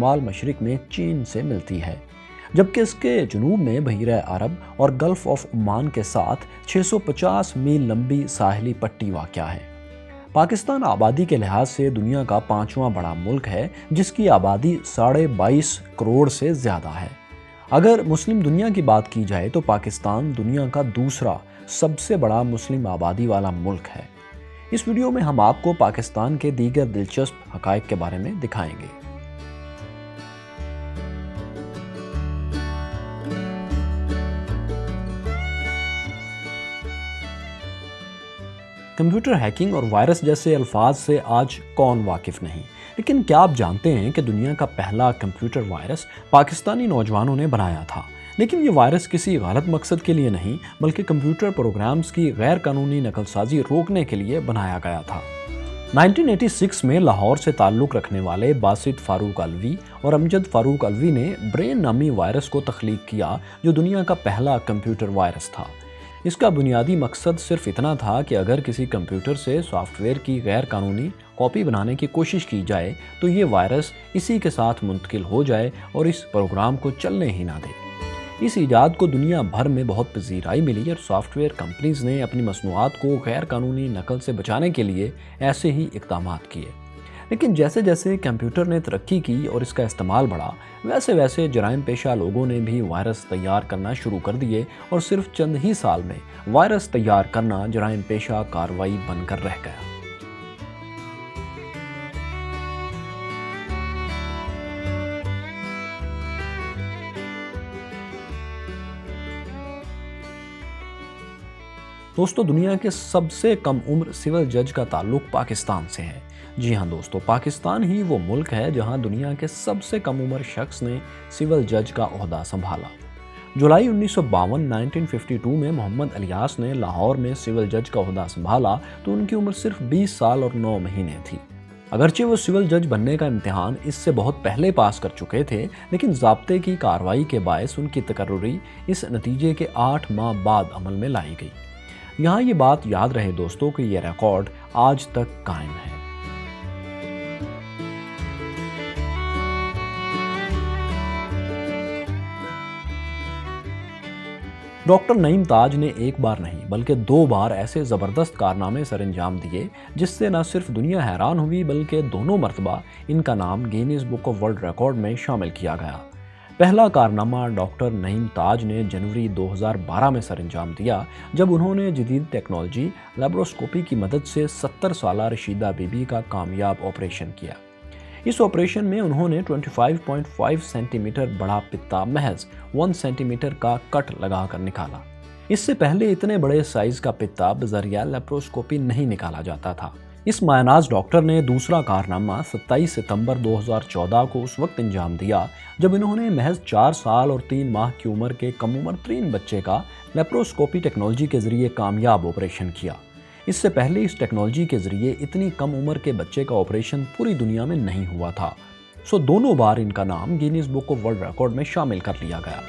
شمال مشرق میں چین سے ملتی ہے، جبکہ اس کے جنوب میں بحیرہ عرب اور گلف آف عمان کے ساتھ 650 میل لمبی ساحلی پٹی واقع ہے۔ پاکستان آبادی کے لحاظ سے دنیا کا 5واں بڑا ملک ہے، جس کی آبادی 22.5 کروڑ سے زیادہ ہے۔ اگر مسلم دنیا کی بات کی جائے تو پاکستان دنیا کا دوسرا سب سے بڑا مسلم آبادی والا ملک ہے۔ اس ویڈیو میں ہم آپ کو پاکستان کے دیگر دلچسپ حقائق کے بارے میں دکھائیں گے۔ کمپیوٹر ہیکنگ اور وائرس جیسے الفاظ سے آج کون واقف نہیں، لیکن کیا آپ جانتے ہیں کہ دنیا کا پہلا کمپیوٹر وائرس پاکستانی نوجوانوں نے بنایا تھا؟ لیکن یہ وائرس کسی غلط مقصد کے لیے نہیں، بلکہ کمپیوٹر پروگرامز کی غیر قانونی نقل سازی روکنے کے لیے بنایا گیا تھا۔ 1986 میں لاہور سے تعلق رکھنے والے باسط فاروق الوی اور امجد فاروق الوی نے برین نامی وائرس کو تخلیق کیا، جو دنیا کا پہلا کمپیوٹر وائرس تھا۔ اس کا بنیادی مقصد صرف اتنا تھا کہ اگر کسی کمپیوٹر سے سافٹ ویئر کی غیر قانونی کاپی بنانے کی کوشش کی جائے تو یہ وائرس اسی کے ساتھ منتقل ہو جائے اور اس پروگرام کو چلنے ہی نہ دے۔ اس ایجاد کو دنیا بھر میں بہت پذیرائی ملی اور سافٹ ویئر کمپنیز نے اپنی مصنوعات کو غیر قانونی نقل سے بچانے کے لیے ایسے ہی اقدامات کیے۔ لیکن جیسے جیسے کمپیوٹر نے ترقی کی اور اس کا استعمال بڑھا، ویسے ویسے جرائم پیشہ لوگوں نے بھی وائرس تیار کرنا شروع کر دیے اور صرف چند ہی سال میں وائرس تیار کرنا جرائم پیشہ کارروائی بن کر رہ گیا۔ دوستو، دنیا کے سب سے کم عمر سول جج کا تعلق پاکستان سے ہے۔ جی ہاں دوستو، پاکستان ہی وہ ملک ہے جہاں دنیا کے سب سے کم عمر شخص نے سول جج کا عہدہ سنبھالا۔ جولائی 1952 میں محمد الیاس نے لاہور میں سول جج کا عہدہ سنبھالا تو ان کی عمر صرف 20 سال اور 9 مہینے تھی۔ اگرچہ وہ سول جج بننے کا امتحان اس سے بہت پہلے پاس کر چکے تھے، لیکن ضابطے کی کارروائی کے باعث ان کی تقرری اس نتیجے کے 8 ماہ بعد عمل میں لائی گئی۔ یہاں یہ بات یاد رہے دوستو کہ یہ ریکارڈ آج تک قائم ہے۔ ڈاکٹر نعیم تاج نے ایک بار نہیں بلکہ 2 بار ایسے زبردست کارنامے سر انجام دیے جس سے نہ صرف دنیا حیران ہوئی بلکہ دونوں مرتبہ ان کا نام Guinness book of world record میں شامل کیا گیا۔ پہلا کارنامہ ڈاکٹر نعیم تاج نے جنوری 2012 میں سر انجام دیا، جب انہوں نے جدید ٹیکنالوجی لیبروسکوپی کی مدد سے 70 سالہ رشیدہ بی بی کا کامیاب آپریشن کیا۔ اس آپریشن میں انہوں نے 25.5 سینٹی میٹر بڑا پتا محض 1 سینٹی میٹر کا کٹ لگا کر نکالا۔ اس سے پہلے اتنے بڑے سائز کا پتا بذریعہ لیپروسکوپی نہیں نکالا جاتا تھا۔ اس مایہ ناز ڈاکٹر نے دوسرا کارنامہ 27 ستمبر 2014 کو اس وقت انجام دیا جب انہوں نے محض 4 سال اور 3 ماہ کی عمر کے کم عمر ترین بچے کا لیپروسکوپی ٹیکنالوجی کے ذریعے کامیاب آپریشن کیا۔ اس سے پہلے اس ٹیکنالوجی کے ذریعے اتنی کم عمر کے بچے کا آپریشن پوری دنیا میں نہیں ہوا تھا، سو دونوں بار ان کا نام Guinness book of world record میں شامل کر لیا گیا۔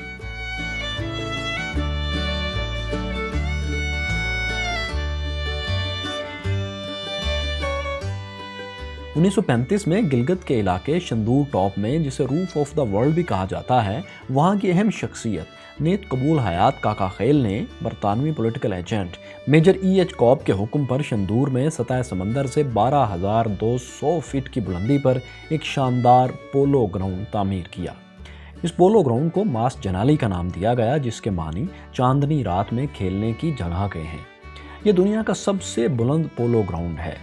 1935 میں گلگت کے علاقے شندور ٹاپ میں، جسے روف آف دا ورلڈ بھی کہا جاتا ہے، وہاں کی اہم شخصیت نیت قبول حیات کاکا خیل نے برطانوی political agent major E H Cobb کے حکم پر شندور میں سطح سمندر سے 12,200 فٹ کی بلندی پر ایک شاندار پولو گراؤنڈ تعمیر کیا۔ اس پولو گراؤنڈ کو ماس جنالی کا نام دیا گیا، جس کے معنی چاندنی رات میں کھیلنے کی جگہ کے ہیں۔ یہ دنیا کا سب سے بلند پولو گراؤنڈ ہے۔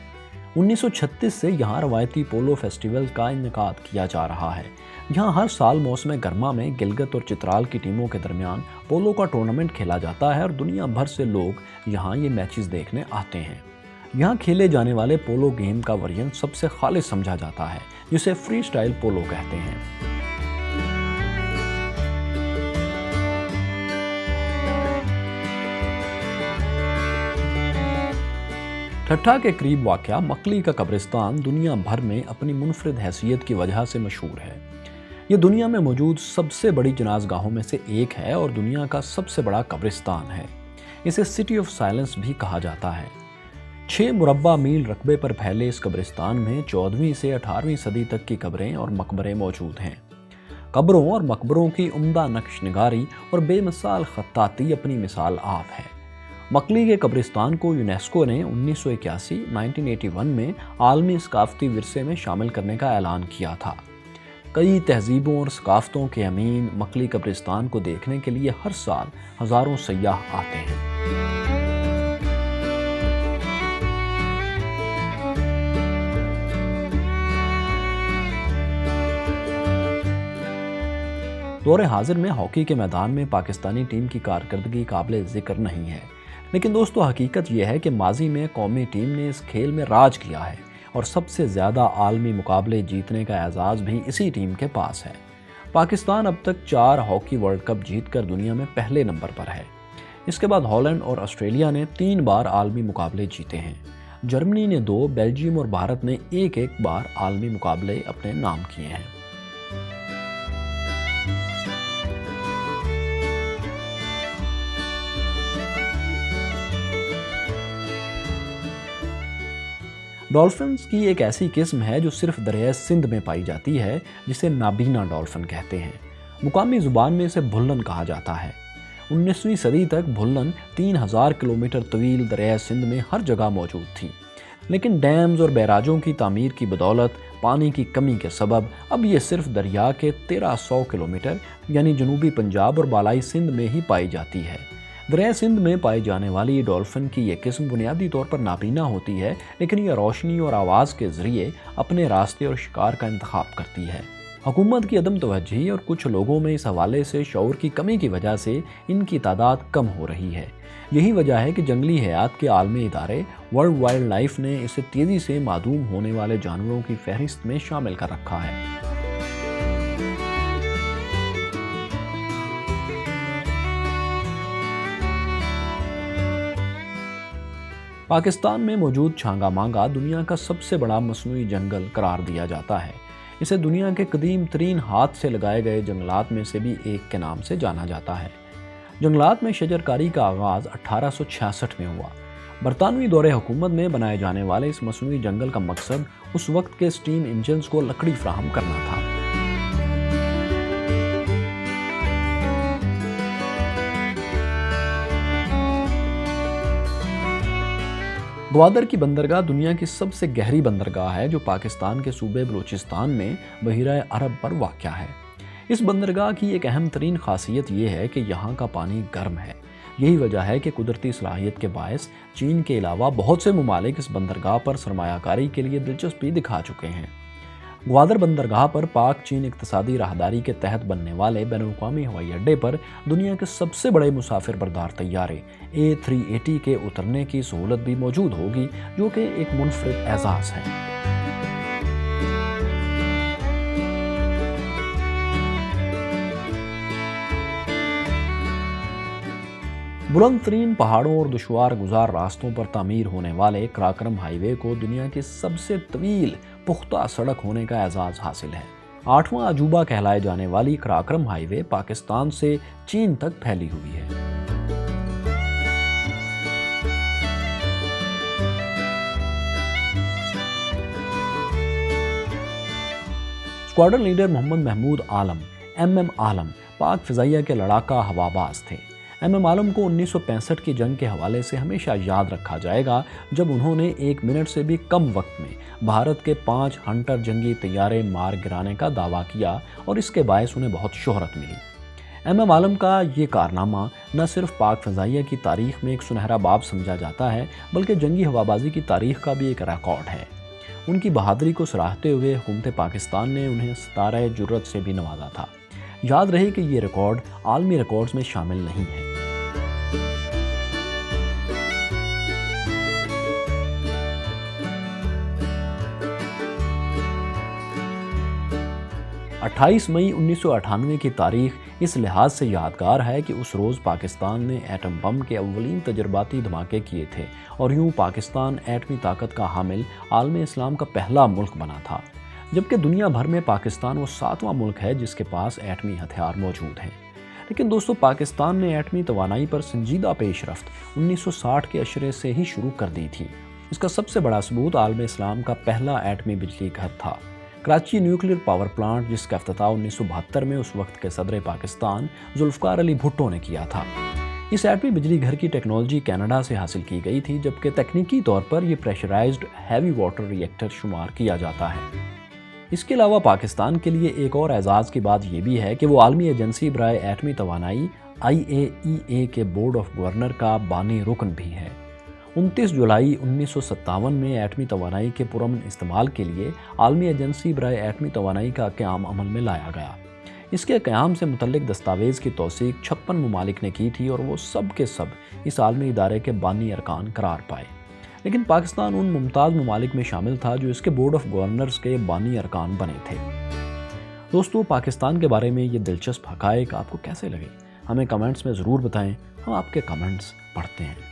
1936 سے یہاں روایتی پولو فیسٹیول کا انعقاد کیا جا رہا ہے۔ یہاں ہر سال موسم گرما میں گلگت اور چترال کی ٹیموں کے درمیان پولو کا ٹورنامنٹ کھیلا جاتا ہے اور دنیا بھر سے لوگ یہاں یہ میچز دیکھنے آتے ہیں۔ یہاں کھیلے جانے والے پولو گیم کا ورژن سب سے خالص سمجھا جاتا ہے، جسے فری سٹائل پولو کہتے ہیں۔ ٹھٹھا کے قریب واقع مقلی کا قبرستان دنیا بھر میں اپنی منفرد حیثیت کی وجہ سے مشہور ہے۔ یہ دنیا میں موجود سب سے بڑی جنازگاہوں میں سے ایک ہے اور دنیا کا سب سے بڑا قبرستان ہے۔ اسے سٹی آف سائلنس بھی کہا جاتا ہے۔ 6 مربع میل رقبے پر پھیلے اس قبرستان میں 14ویں سے 18ویں صدی تک کی قبریں اور مقبرے موجود ہیں۔ قبروں اور مقبروں کی عمدہ نقش نگاری اور بے مثال خطاطی اپنی مثال آپ ہے۔ مقلی کے قبرستان کو یونیسکو نے 1981 میں عالمی ثقافتی ورثے میں شامل کرنے کا اعلان کیا تھا۔ کئی تہذیبوں اور ثقافتوں کے امین مقلی قبرستان کو دیکھنے کے لیے ہر سال ہزاروں سیاح آتے ہیں۔ دور حاضر میں ہاکی کے میدان میں پاکستانی ٹیم کی کارکردگی قابل ذکر نہیں ہے، لیکن دوستو حقیقت یہ ہے کہ ماضی میں قومی ٹیم نے اس کھیل میں راج کیا ہے اور سب سے زیادہ عالمی مقابلے جیتنے کا اعزاز بھی اسی ٹیم کے پاس ہے۔ پاکستان اب تک 4 ہاکی ورلڈ کپ جیت کر دنیا میں پہلے نمبر پر ہے۔ اس کے بعد ہالینڈ اور آسٹریلیا نے 3 بار عالمی مقابلے جیتے ہیں۔ جرمنی نے 2، بیلجیم اور بھارت نے ایک بار عالمی مقابلے اپنے نام کیے ہیں۔ ڈولفنز کی ایک ایسی قسم ہے جو صرف دریائے سندھ میں پائی جاتی ہے، جسے نابینا ڈولفن کہتے ہیں۔ مقامی زبان میں اسے بھلن کہا جاتا ہے۔ 19ویں صدی تک بھلن 3000 کلومیٹر طویل دریائے سندھ میں ہر جگہ موجود تھی، لیکن ڈیمز اور بیراجوں کی تعمیر کی بدولت پانی کی کمی کے سبب اب یہ صرف دریا کے 1300 کلومیٹر یعنی جنوبی پنجاب اور بالائی سندھ میں ہی پائی جاتی ہے۔ دریائے سندھ میں پائی جانے والی ڈولفن کی یہ قسم بنیادی طور پر نابینا ہوتی ہے، لیکن یہ روشنی اور آواز کے ذریعے اپنے راستے اور شکار کا انتخاب کرتی ہے۔ حکومت کی عدم توجہی اور کچھ لوگوں میں اس حوالے سے شعور کی کمی کی وجہ سے ان کی تعداد کم ہو رہی ہے۔ یہی وجہ ہے کہ جنگلی حیات کے عالمی ادارے ورلڈ وائلڈ لائف نے اسے تیزی سے معدوم ہونے والے جانوروں کی فہرست میں شامل کر رکھا ہے۔ پاکستان میں موجود چھانگا مانگا دنیا کا سب سے بڑا مصنوعی جنگل قرار دیا جاتا ہے۔ اسے دنیا کے قدیم ترین ہاتھ سے لگائے گئے جنگلات میں سے بھی ایک کے نام سے جانا جاتا ہے۔ جنگلات میں شجرکاری کا آغاز 1866 میں ہوا۔ برطانوی دور حکومت میں بنائے جانے والے اس مصنوعی جنگل کا مقصد اس وقت کے سٹیم انجنز کو لکڑی فراہم کرنا تھا۔ گوادر کی بندرگاہ دنیا کی سب سے گہری بندرگاہ ہے، جو پاکستان کے صوبے بلوچستان میں بحیرہ عرب پر واقع ہے۔ اس بندرگاہ کی ایک اہم ترین خاصیت یہ ہے کہ یہاں کا پانی گرم ہے۔ یہی وجہ ہے کہ قدرتی صلاحیت کے باعث چین کے علاوہ بہت سے ممالک اس بندرگاہ پر سرمایہ کاری کے لیے دلچسپی دکھا چکے ہیں۔ گوادر بندرگاہ پر پاک چین اقتصادی راہداری کے تحت بننے والے بین الاقوامی ہوائی اڈے پر دنیا کے سب سے بڑے مسافر بردار طیارے A380 کے اترنے کی سہولت بھی موجود ہوگی، جو کہ ایک منفرد اعزاز ہے۔ بلند ترین پہاڑوں اور دشوار گزار راستوں پر تعمیر ہونے والے کراکرم ہائی وے کو دنیا کی سب سے طویل پختہ سڑک ہونے کا اعزاز حاصل ہے۔ 8واں عجوبہ کہلائے جانے والی کراکرم ہائی وے پاکستان سے چین تک پھیلی ہوئی ہے۔ اسکواڈرن لیڈر محمد محمود عالم MM عالم پاک فضائیہ کے لڑاکا ہوا باز تھے۔ MM عالم کو 1965 کی جنگ کے حوالے سے ہمیشہ یاد رکھا جائے گا، جب انہوں نے 1 منٹ سے بھی کم وقت میں بھارت کے 5 ہنٹر جنگی طیارے مار گرانے کا دعویٰ کیا اور اس کے باعث انہیں بہت شہرت ملی۔ MM عالم کا یہ کارنامہ نہ صرف پاک فضائیہ کی تاریخ میں ایک سنہرا باب سمجھا جاتا ہے، بلکہ جنگی ہوابازی کی تاریخ کا بھی ایک ریکارڈ ہے۔ ان کی بہادری کو سراہتے ہوئے حکومت پاکستان نے انہیں ستارہ جرت سے بھی نوازا تھا۔ یاد رہے کہ یہ ریکارڈ عالمی ریکارڈز میں شامل نہیں ہے۔ 28 مئی 1998 کی تاریخ اس لحاظ سے یادگار ہے کہ اس روز پاکستان نے ایٹم بم کے اولین تجرباتی دھماکے کیے تھے اور یوں پاکستان ایٹمی طاقت کا حامل عالم اسلام کا پہلا ملک بنا تھا، جبکہ دنیا بھر میں پاکستان وہ 7واں ملک ہے جس کے پاس ایٹمی ہتھیار موجود ہیں۔ لیکن دوستو، پاکستان نے ایٹمی توانائی پر سنجیدہ پیش رفت 1960 کے عشرے سے ہی شروع کر دی تھی۔ اس کا سب سے بڑا ثبوت عالم اسلام کا پہلا ایٹمی بجلی گھر تھا، کراچی نیوکلیئر پاور پلانٹ، جس کا افتتاح 1972 میں اس وقت کے صدر پاکستان ذوالفقار علی بھٹو نے کیا تھا۔ اس ایٹمی بجلی گھر کی ٹیکنالوجی کینیڈا سے حاصل کی گئی تھی، جبکہ تکنیکی طور پر یہ پریشرائزڈ ہیوی واٹر ری ایکٹر شمار کیا جاتا ہے۔ اس کے علاوہ پاکستان کے لیے ایک اور اعزاز کی بات یہ بھی ہے کہ وہ عالمی ایجنسی برائے ایٹمی توانائی IAEA کے بورڈ آف گورنر کا بانی رکن بھی ہے۔ 29 جولائی 1957 میں ایٹمی توانائی کے پرامن استعمال کے لیے عالمی ایجنسی برائے ایٹمی توانائی کا قیام عمل میں لایا گیا۔ اس کے قیام سے متعلق دستاویز کی توثیق 56 ممالک نے کی تھی اور وہ سب کے سب اس عالمی ادارے کے بانی ارکان قرار پائے، لیکن پاکستان ان ممتاز ممالک میں شامل تھا جو اس کے بورڈ آف گورنرز کے بانی ارکان بنے تھے۔ دوستو، پاکستان کے بارے میں یہ دلچسپ حقائق آپ کو کیسے لگے؟ ہمیں کمنٹس میں ضرور بتائیں، ہم آپ کے کمنٹس پڑھتے ہیں۔